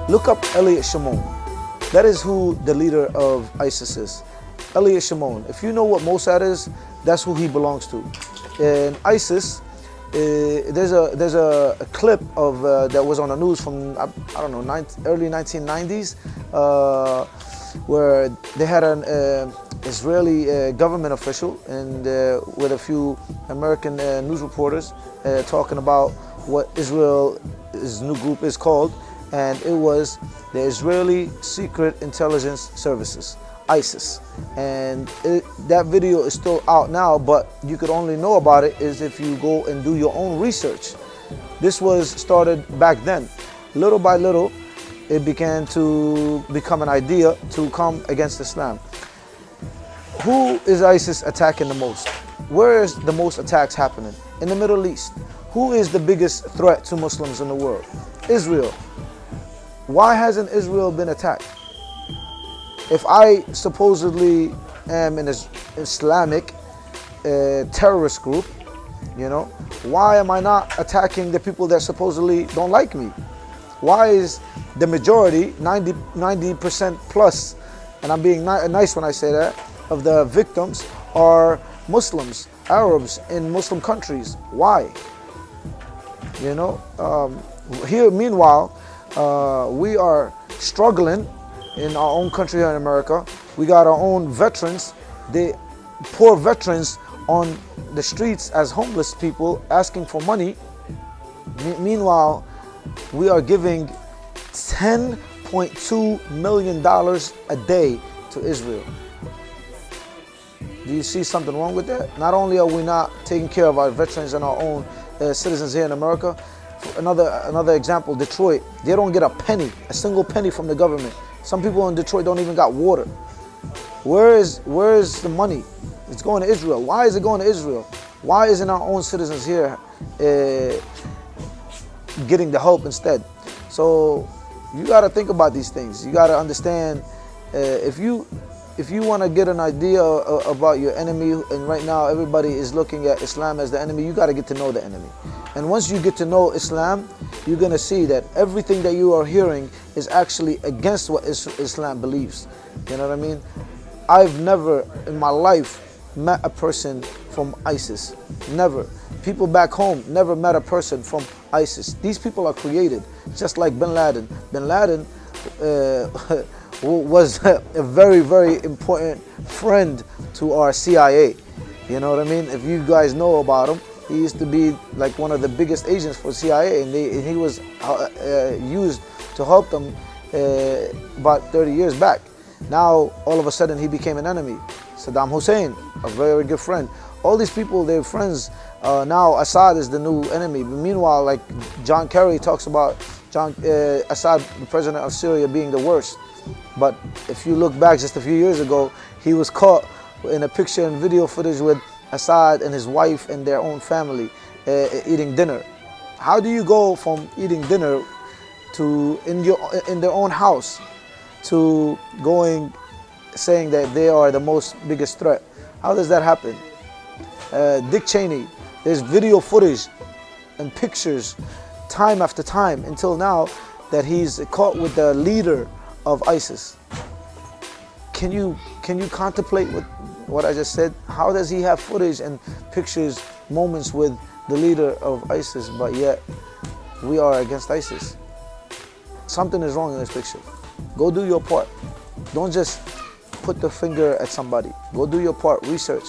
Look up Elliot Shimon. That is who the leader of ISIS is. Elliot Shimon. If you know what Mossad is, that's who he belongs to. In ISIS, there's a clip of that was on the news from I don't know early 1990s, where they had an Israeli government official and with a few American news reporters talking about what Israel's new group is called, and it was the Israeli Secret Intelligence Services, ISIS. And that video is still out now, but you could only know about it is if you go and do your own research. This was started back then. Little by little, it began to become an idea to come against Islam. Who is ISIS attacking the most? Where is the most attacks happening? In the Middle East. Who is the biggest threat to Muslims in the world? Israel. Why hasn't Israel been attacked? If I supposedly am an Islamic terrorist group, you know, why am I not attacking the people that supposedly don't like me? Why is the majority, 90% plus, and I'm being nice when I say that, of the victims are Muslims, Arabs in Muslim countries? Why? You know, here meanwhile, we are struggling in our own country here in America. We got our own veterans, the poor veterans on the streets as homeless people asking for money. Meanwhile, we are giving $10.2 million a day to Israel. Do you see something wrong with that? Not only are we not taking care of our veterans and our own citizens here in America. Another example, Detroit, they don't get a penny, a single penny from the government. Some people in Detroit don't even got water. Where is the money? It's going to Israel. Why is it going to Israel? Why isn't our own citizens here getting the help instead? So you got to think about these things. You got to understand, if you want to get an idea about your enemy, and right now everybody is looking at Islam as the enemy, you got to get to know the enemy. And once you get to know Islam, you're going to see that everything that you are hearing is actually against what Islam believes. You know what I mean? I've never in my life met a person from ISIS. Never. People back home never met a person from ISIS. These people are created, just like Bin Laden. Bin Laden was a very, very important friend to our CIA. You know what I mean? If you guys know about him, he used to be like one of the biggest agents for CIA, and he was used to help them about 30 years back. Now, all of a sudden, he became an enemy. Saddam Hussein, a very good friend. All these people, they're friends. Now, Assad is the new enemy. But meanwhile, like John Kerry talks about Assad, the president of Syria, being the worst. But if you look back just a few years ago, he was caught in a picture and video footage with Assad and his wife and their own family eating dinner. How do you go from eating dinner to in their own house to saying that they are the biggest threat? How does that happen? Dick Cheney, there's video footage and pictures time after time until now that he's caught with the leader of ISIS. Can you contemplate what I just said? How does he have footage and pictures, moments with the leader of ISIS, but yet we are against ISIS? Something is wrong in this picture. Go do your part. Don't just put the finger at somebody. Go do your part, research.